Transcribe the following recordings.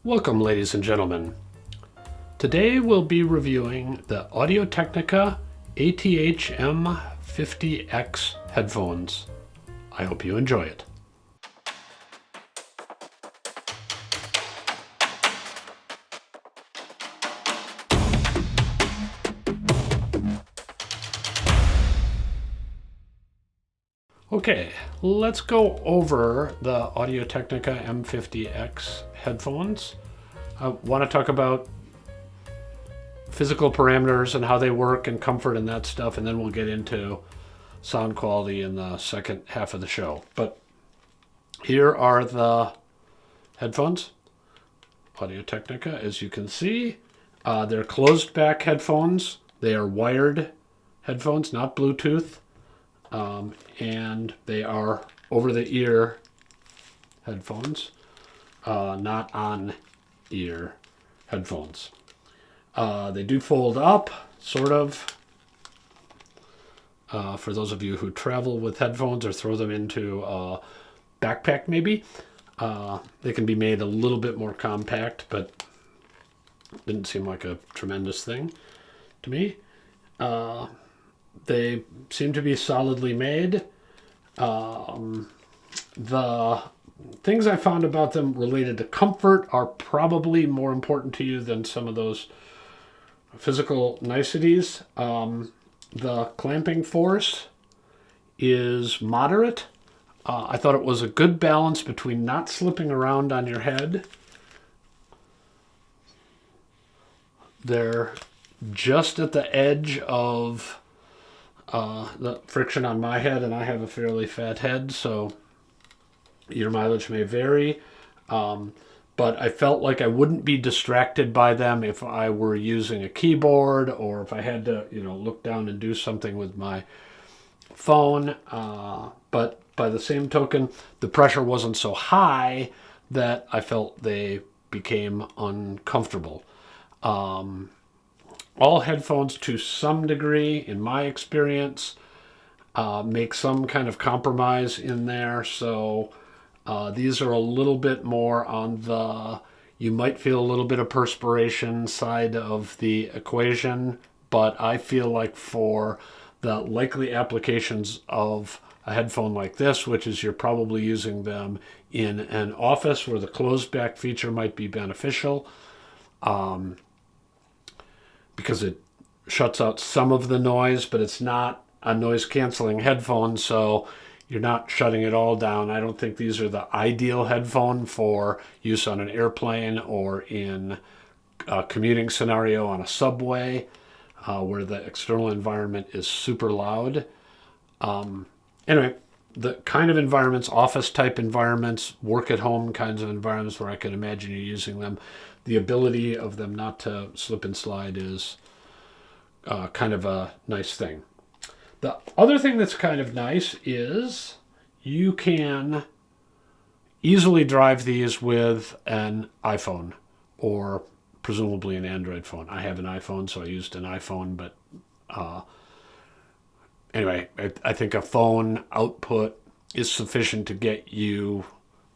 Welcome, ladies and gentlemen. Today we'll be reviewing the Audio-Technica ATH-M50X Headphones. I hope you enjoy it. Okay, let's go over the Audio-Technica M50X headphones. I want to talk about physical parameters and how they work and comfort and that stuff, and then we'll get into sound quality in the second half of the show. But here are the headphones, Audio-Technica, as you can see. They're closed back headphones. They are wired headphones, not Bluetooth. And they are over-the-ear headphones, not on-ear headphones. They do fold up, sort of, for those of you who travel with headphones or throw them into a backpack maybe. They can be made a little bit more compact, but didn't seem like a tremendous thing to me. They seem to be solidly made. The things I found about them related to comfort are probably more important to you than some of those physical niceties. The clamping force is moderate. I thought it was a good balance between not slipping around on your head. They're just at the edge of the friction on my head, and I have a fairly fat head, so your mileage may vary. But I felt like I wouldn't be distracted by them if I were using a keyboard or if I had to, look down and do something with my phone. But by the same token, the pressure wasn't so high that I felt they became uncomfortable. All headphones, to some degree, in my experience, make some kind of compromise in there. So these are a little bit more on the, you might feel a little bit of perspiration side of the equation, but I feel like for the likely applications of a headphone like this, which is you're probably using them in an office where the closed back feature might be beneficial, because it shuts out some of the noise, but it's not a noise canceling headphone, so you're not shutting it all down. I don't think these are the ideal headphone for use on an airplane or in a commuting scenario on a subway, where the external environment is super loud. Anyway, the kind of environments, office type environments, work at home kinds of environments where I can imagine you using them, the ability of them not to slip and slide is kind of a nice thing. The other thing that's kind of nice is you can easily drive these with an iPhone or presumably an Android phone. I have an iPhone, so I used an iPhone, but anyway, I think a phone output is sufficient to get you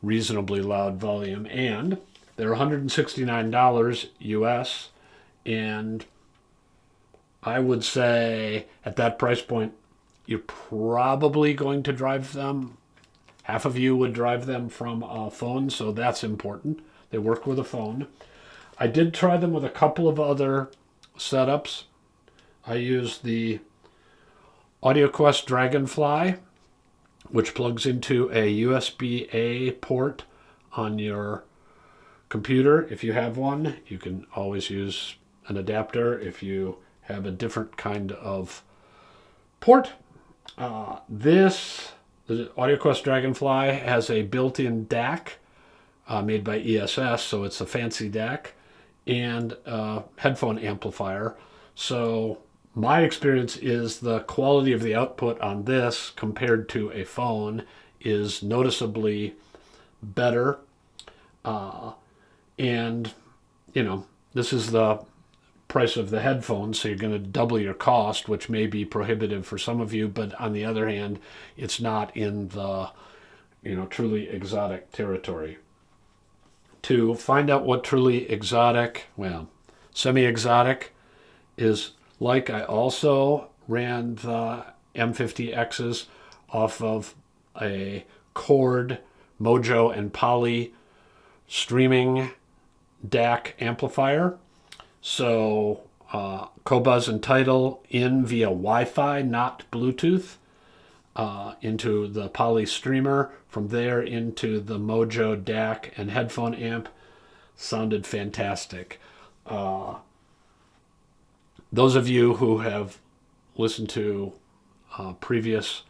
reasonably loud volume, and they're $169 US, and I would say at that price point, you're probably going to drive them. Half of you would drive them from a phone, so that's important. They work with a phone. I did try them with a couple of other setups. I used the AudioQuest Dragonfly, which plugs into a USB-A port on your computer. If you have one, you can always use an adapter if you have a different kind of port. The AudioQuest Dragonfly has a built-in DAC made by ESS, so it's a fancy DAC, and a headphone amplifier. So my experience is the quality of the output on this compared to a phone is noticeably better. And, this is the price of the headphones, so you're going to double your cost, which may be prohibitive for some of you, but on the other hand, it's not in the, truly exotic territory. to find out what truly exotic, well, semi-exotic is like, I also ran the M50Xs off of a Cord, Mojo, and Poly streaming DAC amplifier. So Qobuz and Tidal in via Wi-Fi, not Bluetooth, into the Poly streamer. From there into the Mojo DAC and headphone amp. Sounded fantastic. Those of you who have listened to previous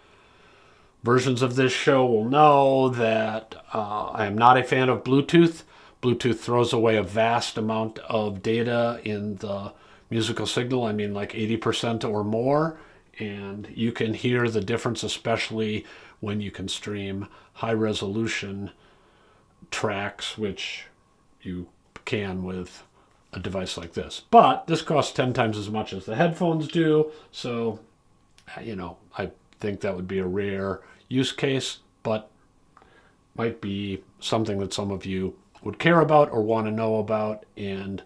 versions of this show will know that I am not a fan of Bluetooth. Bluetooth throws away a vast amount of data in the musical signal. I mean, like 80% or more. And you can hear the difference, especially when you can stream high-resolution tracks, which you can with a device like this. But this costs 10 times as much as the headphones do. So, I think that would be a rare use case, but might be something that some of you would care about or want to know about. And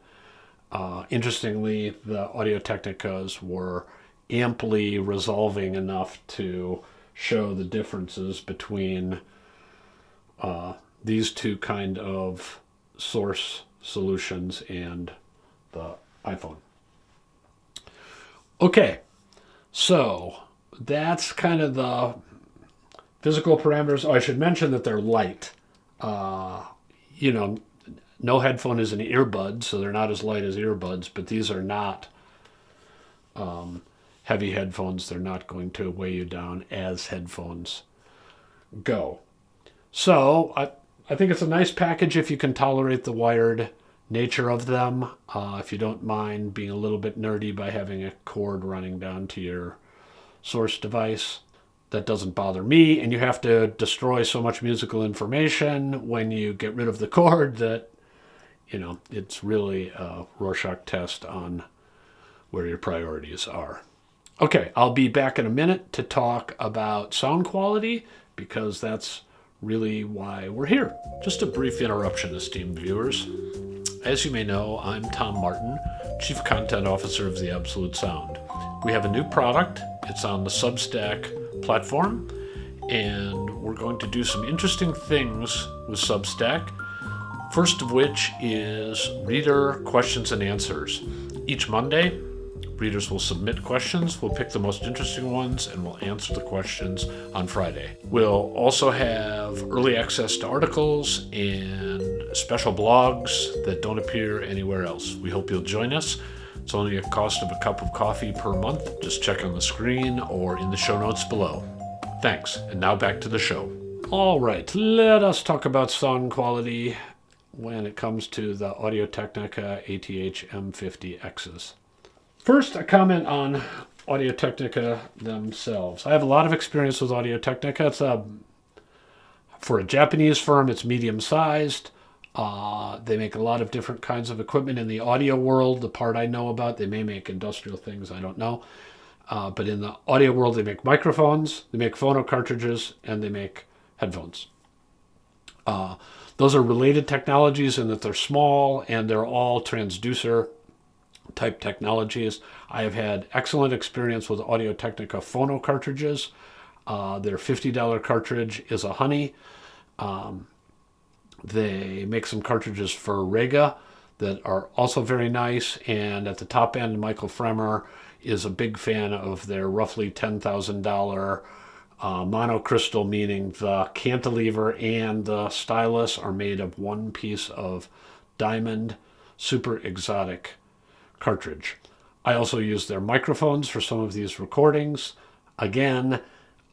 interestingly, the Audio-Technicas were amply resolving enough to show the differences between these two kind of source solutions and the iPhone. Okay, so that's kind of the physical parameters. Oh, I should mention that they're light. No headphone is an earbud, so they're not as light as earbuds, but these are not heavy headphones. They're not going to weigh you down as headphones go. So I think it's a nice package if you can tolerate the wired nature of them. If you don't mind being a little bit nerdy by having a cord running down to your source device, that doesn't bother me. And you have to destroy so much musical information when you get rid of the cord that, it's really a Rorschach test on where your priorities are. Okay, I'll be back in a minute to talk about sound quality, because that's really why we're here. Just a brief interruption, esteemed viewers. As you may know, I'm Tom Martin, Chief Content Officer of The Absolute Sound. We have a new product. It's on the Substack platform, and we're going to do some interesting things with Substack. First of which is reader questions and answers. Each Monday, readers will submit questions. We'll pick the most interesting ones and we'll answer the questions on Friday. We'll also have early access to articles and special blogs that don't appear anywhere else. We hope you'll join us. It's only a cost of a cup of coffee per month. Just check on the screen or in the show notes below. Thanks. And now back to the show. All right, let us talk about sound quality when it comes to the Audio-Technica ATH-M50Xs. First, a comment on Audio-Technica themselves. I have a lot of experience with Audio-Technica. For a Japanese firm, it's medium-sized. They make a lot of different kinds of equipment in the audio world. The part I know about, they may make industrial things, I don't know. But in the audio world, they make microphones, they make phono cartridges, and they make headphones. Those are related technologies in that they're small and they're all transducer type technologies. I have had excellent experience with Audio-Technica phono cartridges. Their $50 cartridge is a honey. They make some cartridges for Rega that are also very nice. And at the top end, Michael Fremer is a big fan of their roughly $10,000 monocrystal, meaning the cantilever and the stylus are made of one piece of diamond super exotic cartridge. I also use their microphones for some of these recordings. Again,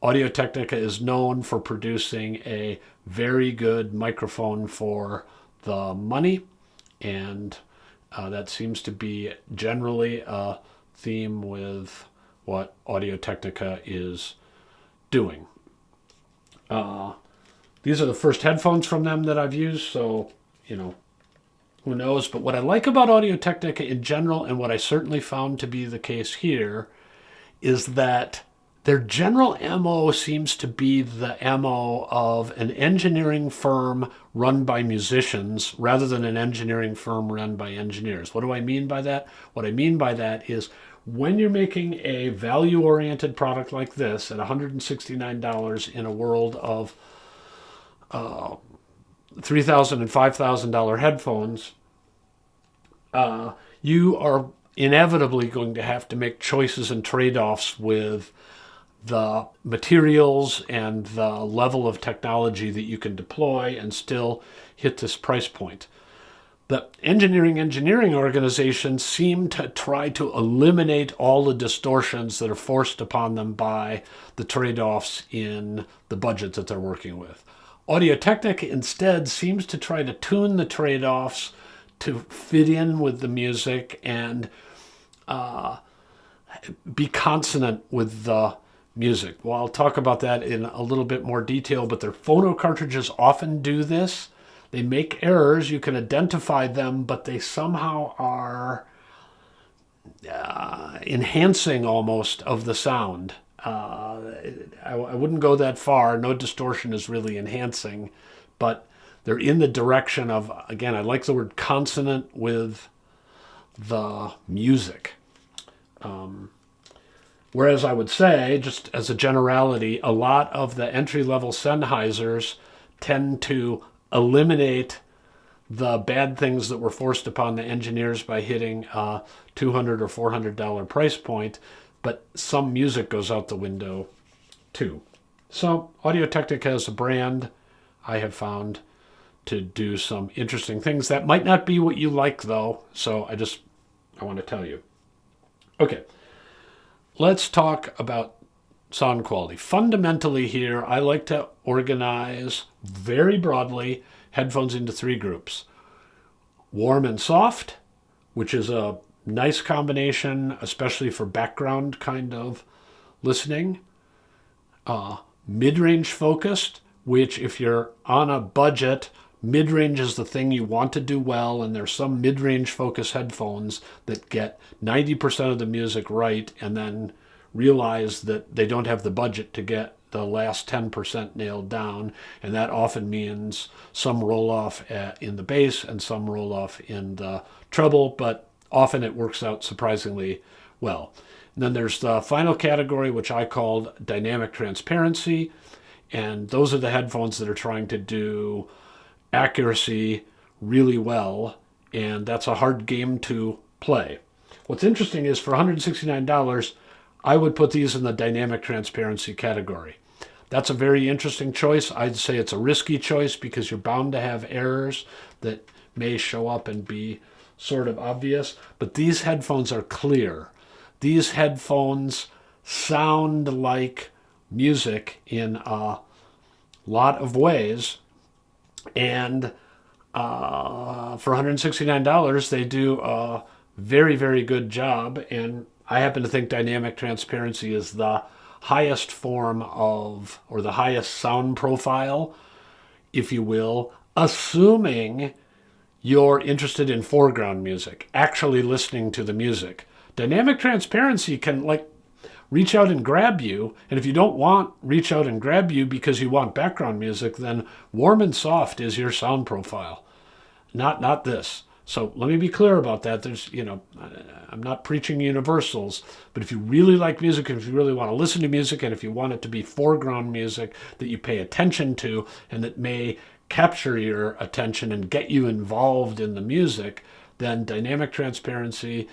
Audio-Technica is known for producing a very good microphone for the money, and that seems to be generally a theme with what Audio-Technica is doing. These are the first headphones from them that I've used, so, who knows? But what I like about Audio-Technica in general, and what I certainly found to be the case here, is that their general MO seems to be the MO of an engineering firm run by musicians rather than an engineering firm run by engineers. What do I mean by that? What I mean by that is when you're making a value-oriented product like this at $169 in a world of $3,000 and $5,000 headphones, you are inevitably going to have to make choices and trade-offs with the materials and the level of technology that you can deploy and still hit this price point. The engineering organizations seem to try to eliminate all the distortions that are forced upon them by the trade-offs in the budget that they're working with. Audio-Technica instead seems to try to tune the trade-offs to fit in with the music and be consonant with the music. Well, I'll talk about that in a little bit more detail, but their phono cartridges often do this. They make errors, you can identify them, but they somehow are enhancing almost of the sound. I wouldn't go that far. No distortion is really enhancing, but they're in the direction of, again, I like the word consonant with the music. Whereas I would say, just as a generality, a lot of the entry-level Sennheisers tend to eliminate the bad things that were forced upon the engineers by hitting a $200 or $400 price point, but some music goes out the window too. So Audio-Technica as a brand, I have found to do some interesting things. That might not be what you like though, so I want to tell you. Okay. Let's talk about sound quality. Fundamentally here, I like to organize very broadly headphones into three groups. Warm and soft, which is a nice combination, especially for background kind of listening. Mid-range focused, which if you're on a budget, mid-range is the thing you want to do well, and there's some mid-range focus headphones that get 90% of the music right and then realize that they don't have the budget to get the last 10% nailed down, and that often means some roll-off in the bass and some roll-off in the treble, but often it works out surprisingly well. And then there's the final category, which I called dynamic transparency, and those are the headphones that are trying to do accuracy really well, and that's a hard game to play. What's interesting is for $169, I would put these in the dynamic transparency category. That's a very interesting choice. I'd say it's a risky choice because you're bound to have errors that may show up and be sort of obvious, but these headphones are clear. These headphones sound like music in a lot of ways, and for $169, they do a very, very good job, and I happen to think dynamic transparency is the highest form of, or the highest sound profile, if you will, assuming you're interested in foreground music, actually listening to the music. Dynamic transparency can reach out and grab you, and if you don't want reach out and grab you because you want background music, then warm and soft is your sound profile, not this. So let me be clear about that. There's, I'm not preaching universals, but if you really like music, and if you really want to listen to music, and if you want it to be foreground music that you pay attention to and that may capture your attention and get you involved in the music, then dynamic transparency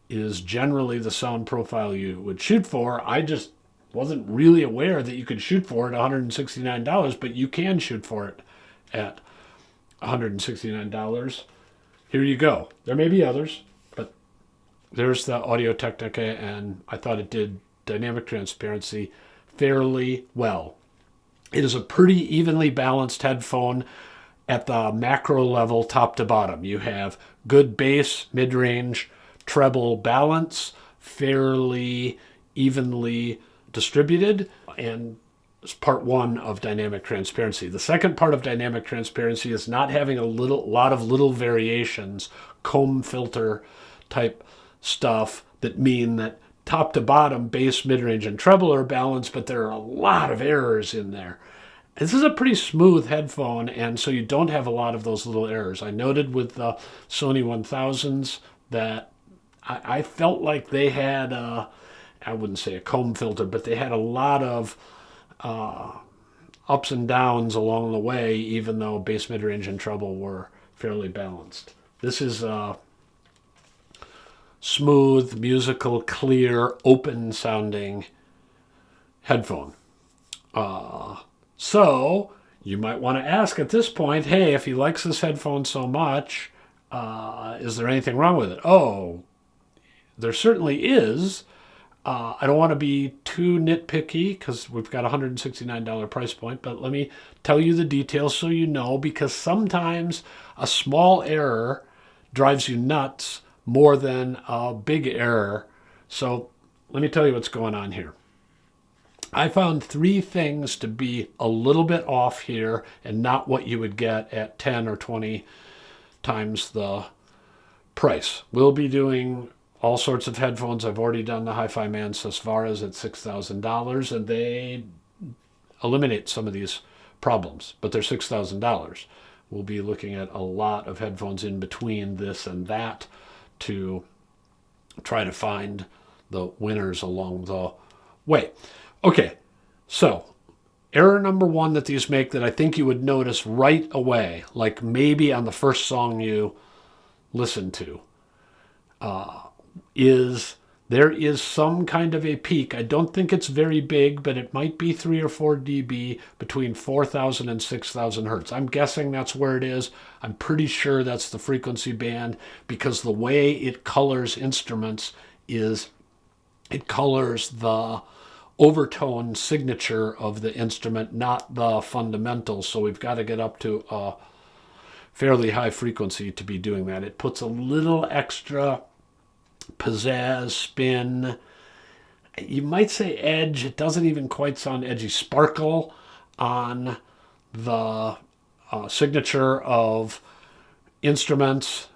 is generally the sound profile you would shoot for. I just wasn't really aware that you could shoot for it at $169, but you can shoot for it at $169. Here you go. There may be others, but there's the Audio-Technica, and I thought it did dynamic transparency fairly well. It is a pretty evenly balanced headphone at the macro level, top to bottom. You have good bass, mid-range, treble balance, fairly evenly distributed, and it's part one of dynamic transparency. The second part of dynamic transparency is not having a lot of little variations, comb filter type stuff that mean that top to bottom, bass, mid-range, and treble are balanced, but there are a lot of errors in there. This is a pretty smooth headphone, and so you don't have a lot of those little errors. I noted with the Sony 1000s that I felt like they had, I wouldn't say a comb filter, but they had a lot of ups and downs along the way, even though bass, mid-range, and treble were fairly balanced. This is smooth, musical, clear, open-sounding headphone. So you might want to ask at this point, hey, if he likes this headphone so much, is there anything wrong with it? Oh, there certainly is. I don't want to be too nitpicky because we've got a $169 price point, but let me tell you the details so you know, because sometimes a small error drives you nuts more than a big error. So let me tell you what's going on here. I found 3 things to be a little bit off here and not what you would get at 10 or 20 times the price. We'll be doing all sorts of headphones. I've already done the Hi-Fi Man as far as at $6,000, and they eliminate some of these problems, but they're $6,000. We'll be looking at a lot of headphones in between this and that to try to find the winners along the way. Okay, so error number 1 that these make that I think you would notice right away, like maybe on the first song you listen to, is there is some kind of a peak. I don't think it's very big, but it might be 3 or 4 dB between 4,000 and 6,000 hertz. I'm guessing that's where it is. I'm pretty sure that's the frequency band, because the way it colors instruments is it colors the overtone signature of the instrument, not the fundamentals. So we've got to get up to a fairly high frequency to be doing that. It puts a little extra pizzazz, spin, you might say edge. It doesn't even quite sound edgy. Sparkle on the signature of instruments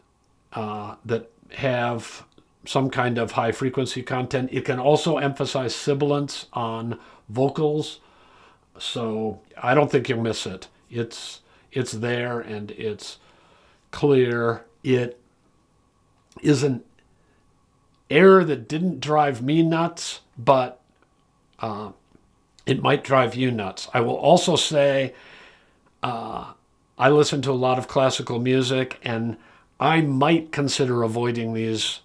that have some kind of high frequency content. It can also emphasize sibilance on vocals, so I don't think you'll miss it. It's there and it's clear. It is an error that didn't drive me nuts, but it might drive you nuts. I will also say I listen to a lot of classical music, and I might consider avoiding these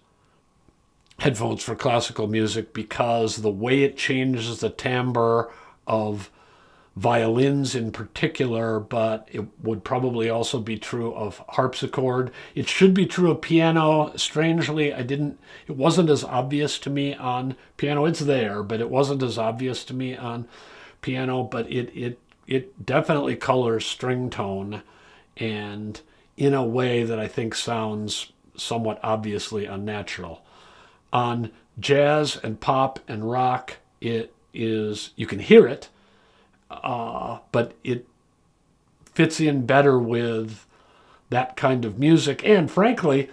headphones for classical music because the way it changes the timbre of violins in particular, but it would probably also be true of harpsichord. It should be true of piano. Strangely, it wasn't as obvious to me on piano. It's there, but it wasn't as obvious to me on piano, but it definitely colors string tone, and in a way that I think sounds somewhat obviously unnatural. On jazz and pop and rock, you can hear it, but it fits in better with that kind of music. And frankly,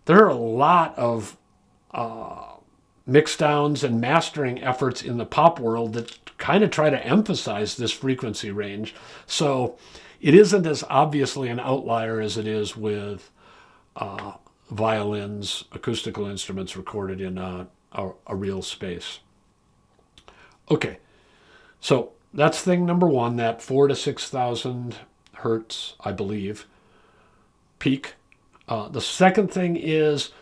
there are a lot of mix downs and mastering efforts in the pop world that kind of try to emphasize this frequency range. So it isn't as obviously an outlier as it is with violins, acoustical instruments recorded in a real space. Okay, so that's thing number 1, that 4,000 to 6,000 hertz, I believe, peak. The second thing is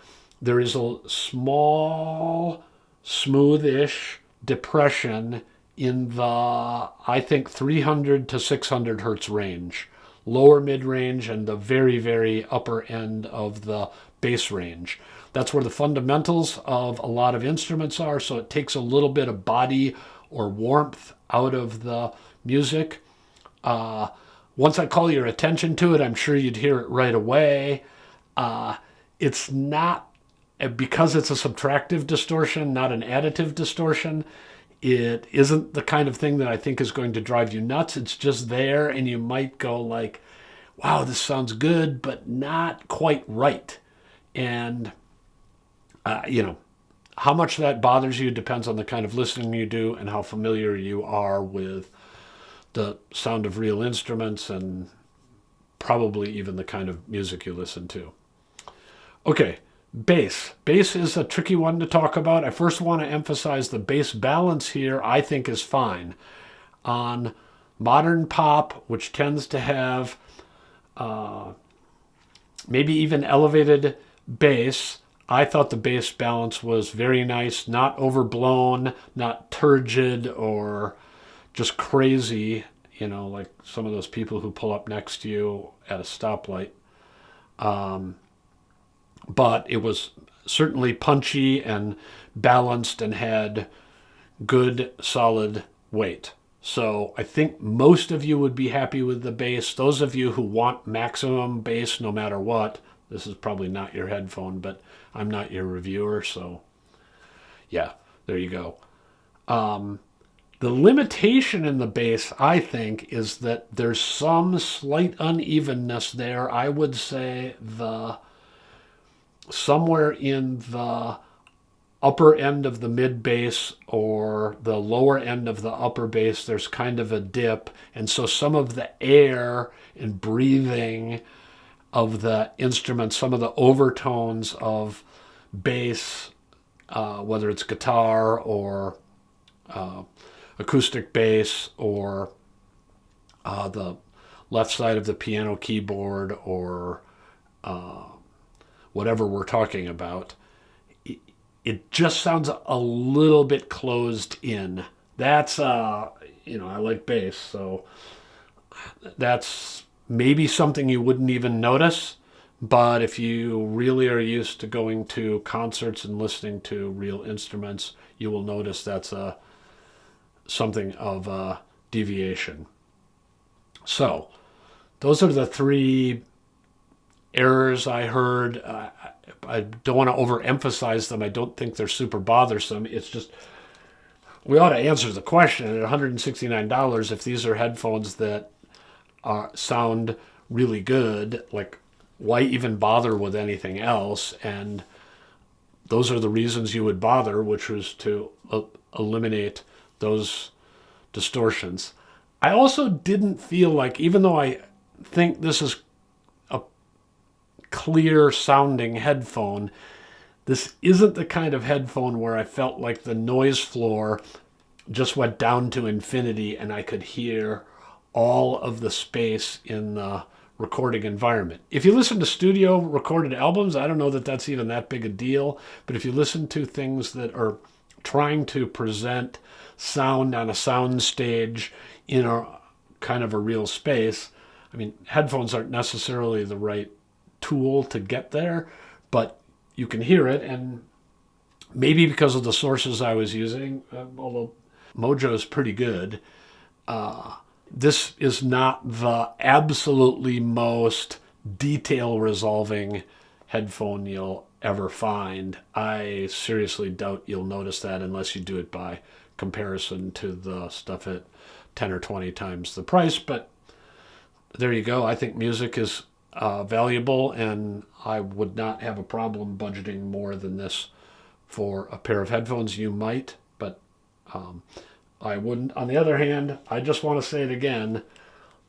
there is a small, smoothish depression in the, I think, 300 to 600 hertz range, lower mid-range and the very, very upper end of the bass range. That's where the fundamentals of a lot of instruments are, so it takes a little bit of body or warmth out of the music. Once I call your attention to it, I'm sure you'd hear it right away. It's not, because it's a subtractive distortion, not an additive distortion, it isn't the kind of thing that I think is going to drive you nuts. It's just there, and you might go like, wow, this sounds good, but not quite right. And, How much that bothers you depends on the kind of listening you do and how familiar you are with the sound of real instruments and probably even the kind of music you listen to. Okay, bass. Bass is a tricky one to talk about. I first want to emphasize the bass balance here I think is fine. On modern pop, which tends to have maybe even elevated bass, I thought the bass balance was very nice, not overblown, not turgid or just crazy, like some of those people who pull up next to you at a stoplight. But it was certainly punchy and balanced and had good, solid weight. So I think most of you would be happy with the bass. Those of you who want maximum bass no matter what, this is probably not your headphone, but I'm not your reviewer, so yeah, there you go. The limitation in the bass, I think, is that there's some slight unevenness there. I would say somewhere in the upper end of the mid bass or the lower end of the upper bass, there's kind of a dip. And so some of the air and breathing of the instrument, some of the overtones of bass, whether it's guitar or acoustic bass or the left side of the piano keyboard or whatever we're talking about, it just sounds a little bit closed in. That's, I like bass, so that's maybe something you wouldn't even notice. But if you really are used to going to concerts and listening to real instruments, you will notice that's something of a deviation. So those are the three errors I heard. I don't want to overemphasize them. I don't think they're super bothersome. It's just we ought to answer the question at $169 if these are headphones that sound really good, like why even bother with anything else? And those are the reasons you would bother, which was to eliminate those distortions. I also didn't feel like, even though I think this is a clear sounding headphone, this isn't the kind of headphone where I felt like the noise floor just went down to infinity and I could hear all of the space in the recording environment. If you listen to studio recorded albums, I don't know that that's even that big a deal, but if you listen to things that are trying to present sound on a sound stage in a kind of a real space, I mean, headphones aren't necessarily the right tool to get there, but you can hear it. And maybe because of the sources I was using, although Mojo is pretty good, this is not the absolutely most detail resolving headphone you'll ever find. I seriously doubt you'll notice that unless you do it by comparison to the stuff at 10 or 20 times the price. But there you go. I think music is valuable, and I would not have a problem budgeting more than this for a pair of headphones. You might, but I wouldn't. On the other hand, I just want to say it again.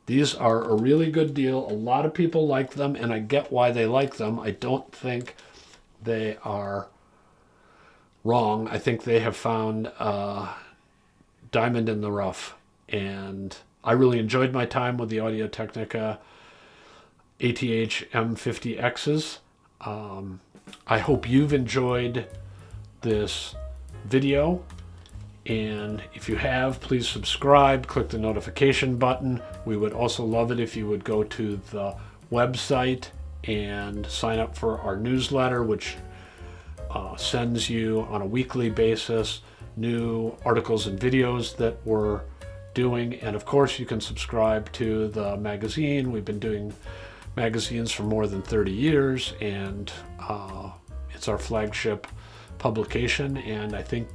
These are a really good deal. A lot of people like them, and I get why they like them. I don't think they are wrong. I think they have found a diamond in the rough, and I really enjoyed my time with the Audio-Technica ATH-M50Xs. I hope you've enjoyed this video. And if you have, please subscribe, click the notification button. We would also love it if you would go to the website and sign up for our newsletter, which sends you on a weekly basis new articles and videos that we're doing. And of course, you can subscribe to the magazine. We've been doing magazines for more than 30 years, and it's our flagship publication, and I think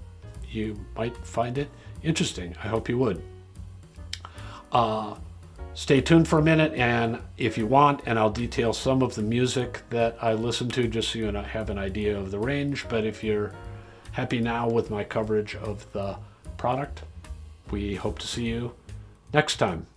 you might find it interesting. I hope you would. Stay tuned for a minute, and if you want, and I'll detail some of the music that I listen to just so you have an idea of the range. But if you're happy now with my coverage of the product. We hope to see you next time.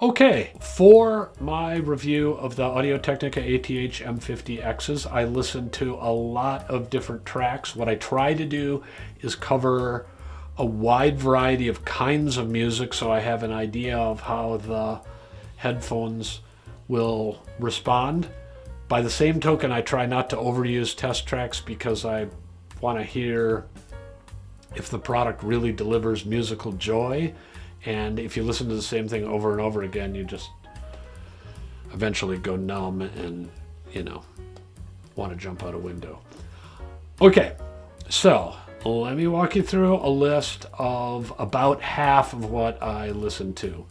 Okay, for my review of the Audio-Technica ATH-M50Xs, I listened to a lot of different tracks. What I try to do is cover a wide variety of kinds of music so I have an idea of how the headphones will respond. By the same token, I try not to overuse test tracks because I want to hear if the product really delivers musical joy. And if you listen to the same thing over and over again, you just eventually go numb and, want to jump out a window. Okay, so let me walk you through a list of about half of what I listen to.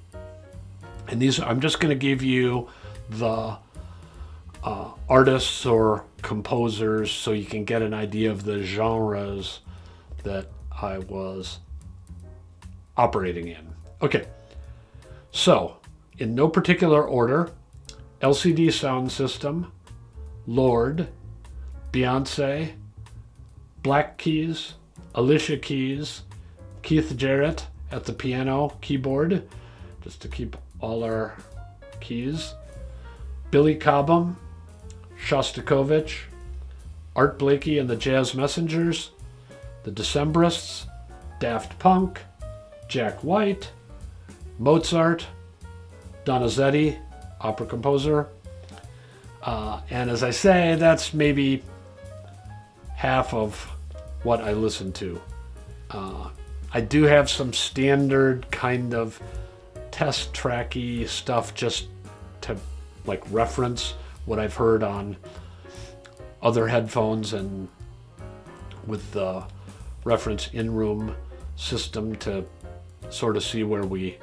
And these, I'm just going to give you the artists or composers so you can get an idea of the genres that I was operating in. Okay, so in no particular order: LCD Sound System, Lord, Beyonce, Black Keys, Alicia Keys, Keith Jarrett at the piano keyboard, just to keep all our keys, Billy Cobham, Shostakovich, Art Blakey and the Jazz Messengers, the Decemberists, Daft Punk, Jack White, Mozart, Donizetti, opera composer. And as I say, that's maybe half of what I listen to. I do have some standard kind of test tracky stuff just to reference what I've heard on other headphones and with the reference in-room system to sort of see where we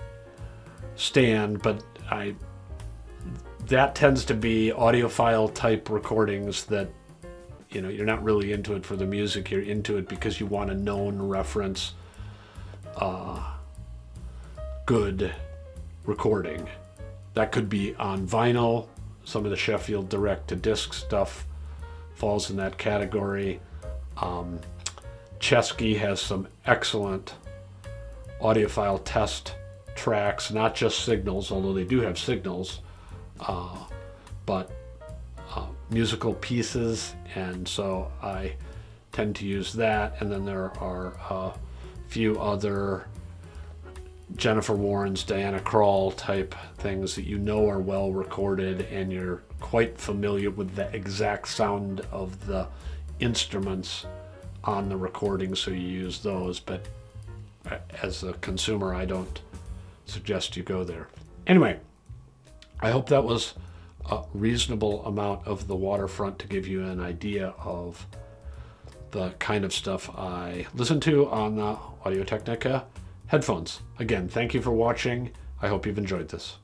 stand, but that tends to be audiophile type recordings that you're not really into it for the music, you're into it because you want a known reference, good recording. That could be on vinyl. Some of the Sheffield direct-to-disc stuff falls in that category. Chesky has some excellent audiophile test tracks, not just signals, although they do have signals, but musical pieces, and so I tend to use that. And then there are a few other Jennifer Warren's, Diana Krall type things that are well recorded and you're quite familiar with the exact sound of the instruments on the recording, so you use those. But as a consumer, I don't suggest you go there. Anyway, I hope that was a reasonable amount of the waterfront to give you an idea of the kind of stuff I listen to on the Audio-Technica headphones. Again, thank you for watching. I hope you've enjoyed this.